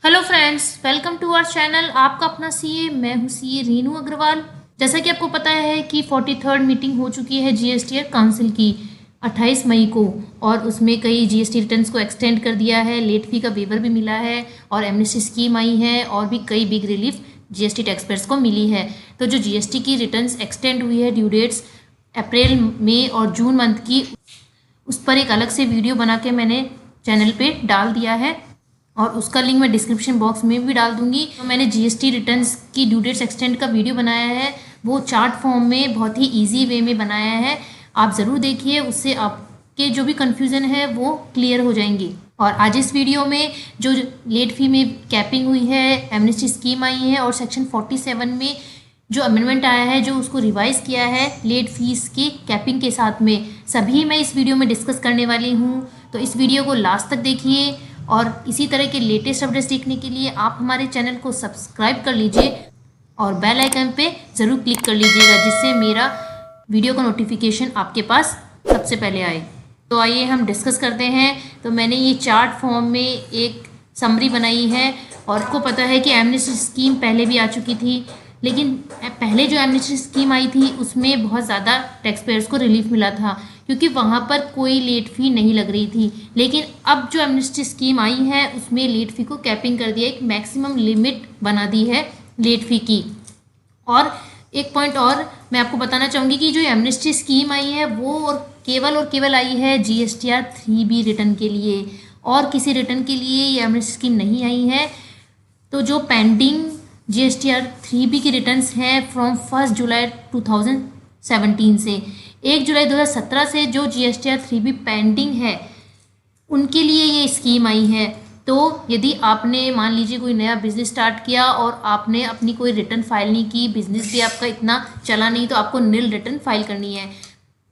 Hello friends, welcome to our channel. आपका अपना CA, मैं हूँ सीए रीनू अग्रवाल। जैसा कि आपको पता है कि 43rd मीटिंग हो चुकी है जीएसटी काउंसिल की 28 मई को, और उसमें कई जीएसटी रिटर्न्स को एक्सटेंड कर दिया है, लेट फी का वेवर भी मिला है और एमनेस्टी स्कीम आई है और भी कई big relief GST tax payers को मिली है। तो जो जीएसटी की रिटर्न्स एक्सटेंड हुई है ड्यू डेट्स अप्रैल, मई और जून मंथ की, उस पर एक अलग से वीडियो बना के मैंने चैनल पे डाल दिया है और उसका लिंक मैं डिस्क्रिप्शन बॉक्स में भी डाल दूंगी। तो मैंने जीएसटी रिटर्न्स की ड्यू डेट्स एक्सटेंड का वीडियो बनाया है, वो चार्ट फॉर्म में बहुत ही इजी वे में बनाया है। आप ज़रूर देखिए, उससे आपके जो भी कन्फ्यूज़न है वो क्लियर हो जाएंगी। और आज इस वीडियो में जो लेट फी में कैपिंग हुई है, एमनेस्टी स्कीम आई है और सेक्शन 47 में जो अमेंडमेंट आया है, जो उसको रिवाइज़ किया है लेट फीस की कैपिंग के साथ में, सभी मैं इस वीडियो में डिस्कस करने वाली हूँ। तो इस वीडियो को लास्ट तक देखिए और इसी तरह के लेटेस्ट अपडेट्स देखने के लिए आप हमारे चैनल को सब्सक्राइब कर लीजिए और बेल आइकन पे ज़रूर क्लिक कर लीजिएगा, जिससे मेरा वीडियो का नोटिफिकेशन आपके पास सबसे पहले आए। तो आइए हम डिस्कस करते हैं। तो मैंने ये चार्ट फॉर्म में एक समरी बनाई है और आपको पता है कि एमनेस्टी स्कीम पहले भी आ चुकी थी, लेकिन पहले जो एमनेस्टी स्कीम आई थी उसमें बहुत ज़्यादा टैक्स पेयर्स को रिलीफ मिला था, क्योंकि वहाँ पर कोई लेट फ़ी नहीं लग रही थी। लेकिन अब जो एमनेस्टी स्कीम आई है उसमें लेट फ़ी को कैपिंग कर दिया, एक मैक्सिमम लिमिट बना दी है लेट फ़ी की। और एक पॉइंट और मैं आपको बताना चाहूँगी कि जो एमनेस्टी स्कीम आई है वो और केवल आई है GSTR 3B रिटर्न के लिए, और किसी रिटर्न के लिए ये एमनेस्टी स्कीम नहीं आई है। तो जो पेंडिंग GSTR 3B की रिटर्न्स हैं फ्रॉम 1 जुलाई 2017 से 1 जुलाई 2017 से जो GSTR 3B पेंडिंग है, उनके लिए ये स्कीम आई है। तो यदि आपने मान लीजिए कोई नया बिजनेस स्टार्ट किया और आपने अपनी कोई रिटर्न फाइल नहीं की, बिजनेस भी आपका इतना चला नहीं, तो आपको नील रिटर्न फाइल करनी है।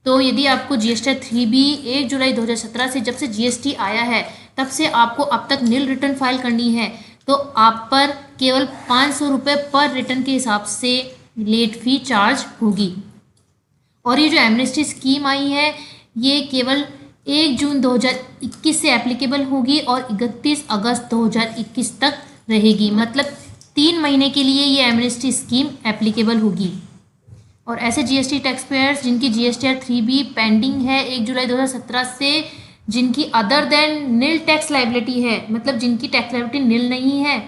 तो यदि आपको GSTR 3B 1 जुलाई 2017 से, जब से GST आया है तब से आपको अब तक नील रिटर्न फाइल करनी है, तो आप पर केवल 500 रुपये पर रिटर्न के हिसाब से लेट फी चार्ज होगी। और ये जो एमनेस्टी स्कीम आई है ये केवल 1 जून 2021 से एप्लीकेबल होगी और 31 अगस्त 2021 तक रहेगी, मतलब 3 महीने के लिए ये एमनेस्टी स्कीम एप्लीकेबल होगी। और ऐसे जीएसटी टैक्स पेयर्स जिनकी GSTR 3B पेंडिंग है 1 जुलाई 2017 से, जिनकी अदर देन नील टैक्स लाइबिलिटी है, मतलब जिनकी टैक्स लाइबिलिटी नील नहीं है,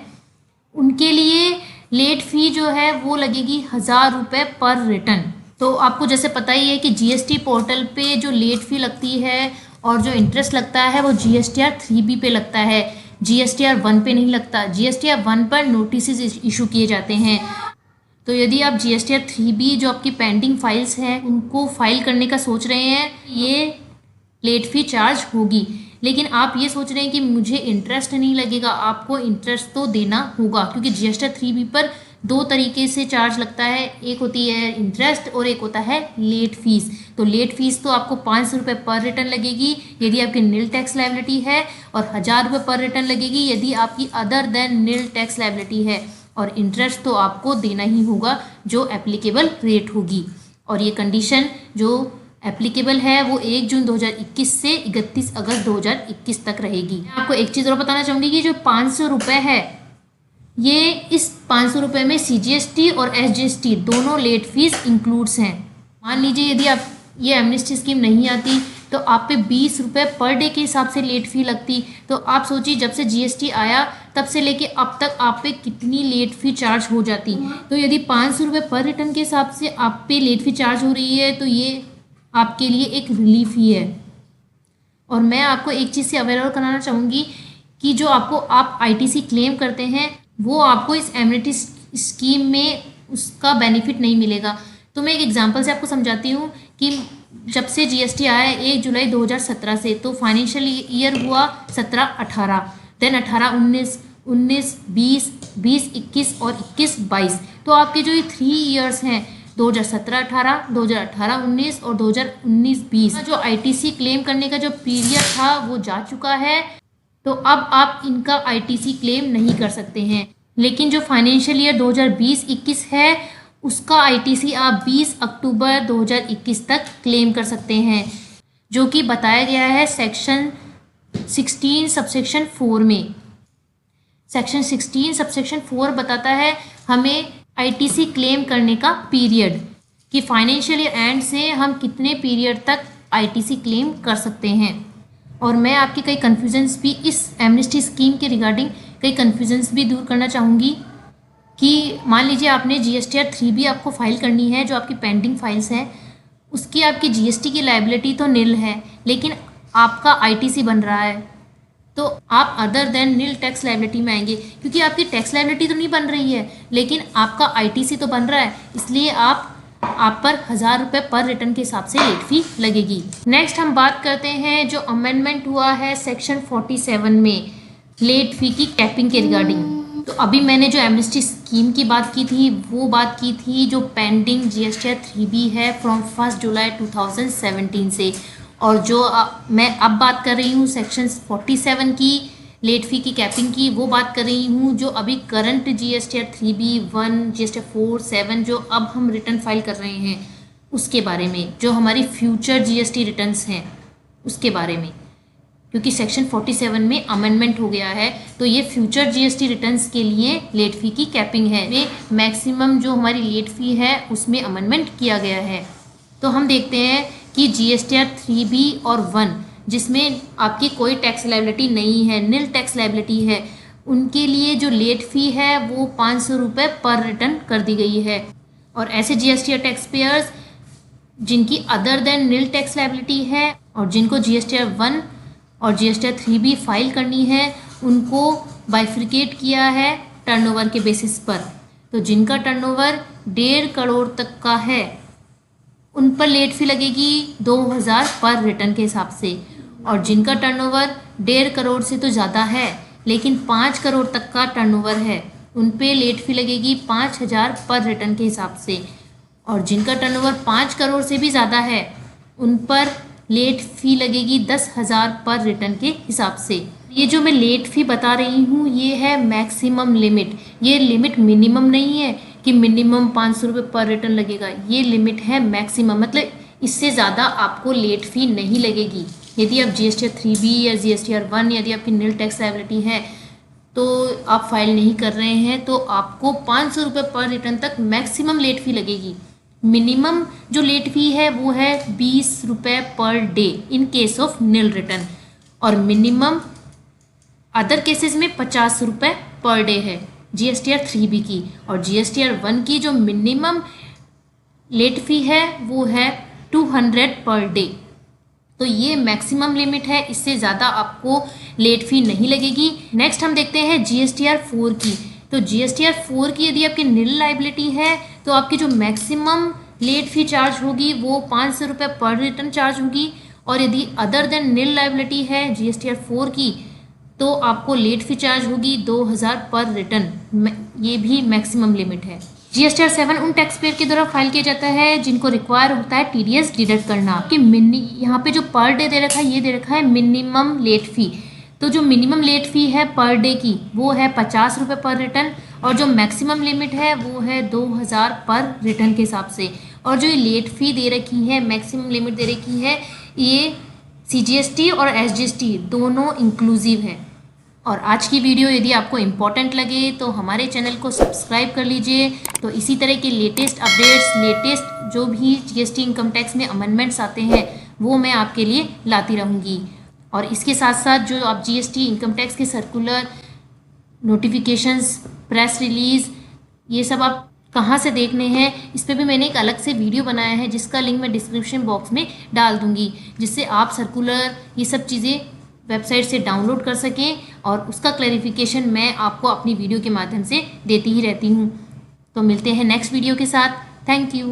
उनके लिए लेट फ़ी जो है वो लगेगी 1000 रुपये पर रिटर्न। तो आपको जैसे पता ही है कि GST पोर्टल पे जो लेट फ़ी लगती है और जो इंटरेस्ट लगता है वो GSTR 3B पे लगता है, GSTR 1 पे नहीं लगता। GSTR 1 पर नोटिस इशू किए जाते हैं। तो यदि आप GSTR 3B जो आपकी पेंडिंग फाइल्स हैं उनको फाइल करने का सोच रहे हैं, ये लेट फ़ी चार्ज होगी। लेकिन आप ये सोच रहे हैं कि मुझे इंटरेस्ट नहीं लगेगा, आपको इंटरेस्ट तो देना होगा, क्योंकि GSTR 3B पर 2 तरीके से चार्ज लगता है, एक होती है इंटरेस्ट और एक होता है लेट फीस। तो लेट फीस तो आपको 500 रुपये पर रिटर्न लगेगी यदि आपकी नील टैक्स लाइबिलिटी है, और 1000 रुपये पर रिटर्न लगेगी यदि आपकी अदर देन नील टैक्स लाइबिलिटी है। और इंटरेस्ट तो आपको देना ही होगा जो एप्लीकेबल रेट होगी। और ये कंडीशन जो एप्लीकेबल है वो 1 जून 2021 से 31 अगस्त 2021 तक रहेगी। मैं आपको एक चीज़ और बताना चाहूँगी कि जो 500 रुपये है, ये इस 500 रुपये में CGST और SGST दोनों लेट फीस इंक्लूड्स हैं। मान लीजिए यदि आप ये एमनेस्टी स्कीम नहीं आती तो आप पे 20 रुपये पर डे के हिसाब से लेट फ़ी लगती। तो आप सोचिए जब से GST आया तब से लेके अब तक आप पे कितनी लेट फ़ी चार्ज हो जाती। तो यदि 500 रुपये पर रिटर्न के हिसाब से आप पे लेट फ़ी चार्ज हो रही है तो ये आपके लिए एक रिलीफ ही है। और मैं आपको एक चीज़ से अवेयर और कराना चाहूँगी कि जो आप ITC क्लेम करते हैं वो आपको इस एमनेस्टी स्कीम में उसका बेनिफिट नहीं मिलेगा। तो मैं एक एग्जांपल से आपको समझाती हूँ कि जब से GST आया है 1 जुलाई 2017 से, तो फाइनेंशियल ईयर हुआ 17-18, देन 18-19, 19-20, 20-21 और 21-22। तो आपके जो ये 3 ईयर्स हैं 2017-18, 2018-19 और 2019-20 जो ITC क्लेम करने का जो पीरियड था वो जा चुका है। तो अब आप इनका ITC क्लेम नहीं कर सकते हैं। लेकिन जो फाइनेंशियल ईयर 2020-21 है उसका आईटीसी आप 20 अक्टूबर 2021 तक क्लेम कर सकते हैं, जो कि बताया गया है सेक्शन 16 सबसेक्शन 4 में। सेक्शन 16 सबसेक्शन 4 बताता है हमें आईटीसी क्लेम करने का पीरियड, कि फाइनेंशियल ईयर एंड से हम कितने पीरियड तक आईटीसी क्लेम कर सकते हैं। और मैं आपके कई कन्फ्यूजन्स भी इस एमनेस्टी स्कीम के रिगार्डिंग कई कन्फ्यूजन्स भी दूर करना चाहूँगी। कि मान लीजिए आपने जीएसटीआर 3 भी आपको फाइल करनी है, जो आपकी पेंडिंग फाइल्स हैं, उसकी आपकी जीएसटी की लायबिलिटी तो निल है, लेकिन आपका आईटीसी बन रहा है, तो आप अदर देन निल टैक्स लायबिलिटी में आएंगे, क्योंकि आपकी टैक्स लायबिलिटी तो नहीं बन रही है लेकिन आपका आईटीसी तो बन रहा है, इसलिए आप पर 1000 रुपये पर रिटर्न के हिसाब से लेट फी लगेगी। नेक्स्ट हम बात करते हैं जो अमेंडमेंट हुआ है सेक्शन 47 में लेट फी की कैपिंग के रिगार्डिंग। तो अभी मैंने जो एमनेस्टी स्कीम की बात की थी वो बात की थी जो पेंडिंग जीएसटीआर 3B है फ्रॉम 1 जुलाई 2017 से, और जो मैं अब बात कर रही हूँ सेक्शन 47 की लेट फी की कैपिंग की, वो बात कर रही हूँ जो अभी करंट जीएसटीआर 3B 1 जीएसटीआर 4 7 जो अब हम रिटर्न फाइल कर रहे हैं उसके बारे में, जो हमारी फ्यूचर जीएसटी रिटर्न्स हैं उसके बारे में, क्योंकि सेक्शन 47 में अमेंडमेंट हो गया है, तो ये फ्यूचर जीएसटी रिटर्न्स के लिए लेट फी की कैपिंग है। ये मैक्सिमम जो हमारी लेट फी है उसमें अमेंडमेंट किया गया है। तो हम देखते हैं कि जीएसटीआर 3B और 1 जिसमें आपकी कोई टैक्स लायबिलिटी नहीं है, निल टैक्स लायबिलिटी है, उनके लिए जो लेट फी है वो 500 रुपये पर रिटर्न कर दी गई है। और ऐसे जीएसटीआर टैक्स पेयर्स जिनकी अदर देन निल टैक्स लायबिलिटी है और जिनको जीएसटीआर 1 और जीएसटीआर 3B फाइल करनी है, उनको बाइफ्रिकेट किया है टर्नओवर के बेसिस पर। तो जिनका टर्नओवर 1.5 करोड़ तक का है उन पर लेट फी लगेगी 2000 पर रिटर्न के हिसाब से, और जिनका टर्नओवर 1.5 करोड़ से तो ज़्यादा है लेकिन 5 करोड़ तक का टर्नओवर है उन पे लेट फी लगेगी 5000 पर रिटर्न के हिसाब से, और जिनका टर्नओवर 5 करोड़ से भी ज़्यादा है उन पर लेट फ़ी लगेगी 10,000 पर रिटर्न के हिसाब से। ये जो मैं लेट फ़ी बता रही हूँ ये है मैक्सिमम लिमिट, ये लिमिट मिनिमम नहीं है कि मिनिमम 500 रुपये पर रिटर्न लगेगा, ये लिमिट है मैक्सिमम, मतलब इससे ज़्यादा आपको लेट फ़ी नहीं लगेगी। यदि आप जीएसटीआर 3B या जीएसटीआर 1 यदि आपकी निल टैक्स लायबिलिटी है तो आप फाइल नहीं कर रहे हैं तो आपको 500 रुपये पर रिटर्न तक मैक्सिमम लेट फ़ी लगेगी। मिनिमम जो लेट फी है वो है 20 रुपये per day in case of nil return, और मिनिमम अदर केसेस में 50 रुपये पर डे है जीएसटीआर 3B की, और जीएसटीआर 1 की जो मिनिमम लेट फी है वो है 200 पर डे। तो ये मैक्सिमम लिमिट है, इससे ज़्यादा आपको लेट फी नहीं लगेगी। नेक्स्ट हम देखते हैं जीएसटीआर 4 की। तो जीएसटीआर 4 की यदि आपकी निल लायबिलिटी है तो आपकी जो मैक्सिमम लेट फी चार्ज होगी वो 500 रुपये पर रिटर्न चार्ज होगी, और यदि अदर देन निल लायबिलिटी है जीएसटीआर 4 की तो आपको लेट फी चार्ज होगी 2000 पर रिटर्न, ये भी मैक्सिमम लिमिट है। जीएसटीआर 7 उन टैक्स पेयर के द्वारा फाइल किया जाता है जिनको रिक्वायर होता है टीडीएस डिडक्ट करना। कि यहाँ पे जो पर डे दे रखा है ये दे रखा है मिनिमम लेट फी, तो जो मिनिमम लेट फी है पर डे की वो है 50 रुपये पर रिटर्न, और जो मैक्सिमम लिमिट है वो है 2000 पर रिटर्न के हिसाब से। और जो ये लेट फी दे रखी है मैक्सिमम लिमिट दे रखी है ये सीजीएसटी और एसजीएसटी दोनों इंक्लूसिव है। और आज की वीडियो यदि आपको इम्पोर्टेंट लगे तो हमारे चैनल को सब्सक्राइब कर लीजिए, तो इसी तरह के लेटेस्ट अपडेट्स, लेटेस्ट जो भी जीएसटी इनकम टैक्स में अमेंडमेंट्स आते हैं वो मैं आपके लिए लाती रहूँगी। और इसके साथ साथ जो आप जीएसटी इनकम टैक्स के सर्कुलर, नोटिफिकेशंस, प्रेस रिलीज़, ये सब आप कहाँ से देखने हैं इस पर भी मैंने एक अलग से वीडियो बनाया है जिसका लिंक मैं डिस्क्रिप्शन बॉक्स में डाल दूँगी, जिससे आप सर्कुलर ये सब चीज़ें वेबसाइट से डाउनलोड कर सकें, और उसका क्लैरिफिकेशन मैं आपको अपनी वीडियो के माध्यम से देती ही रहती हूँ। तो मिलते हैं नेक्स्ट वीडियो के साथ। Thank you.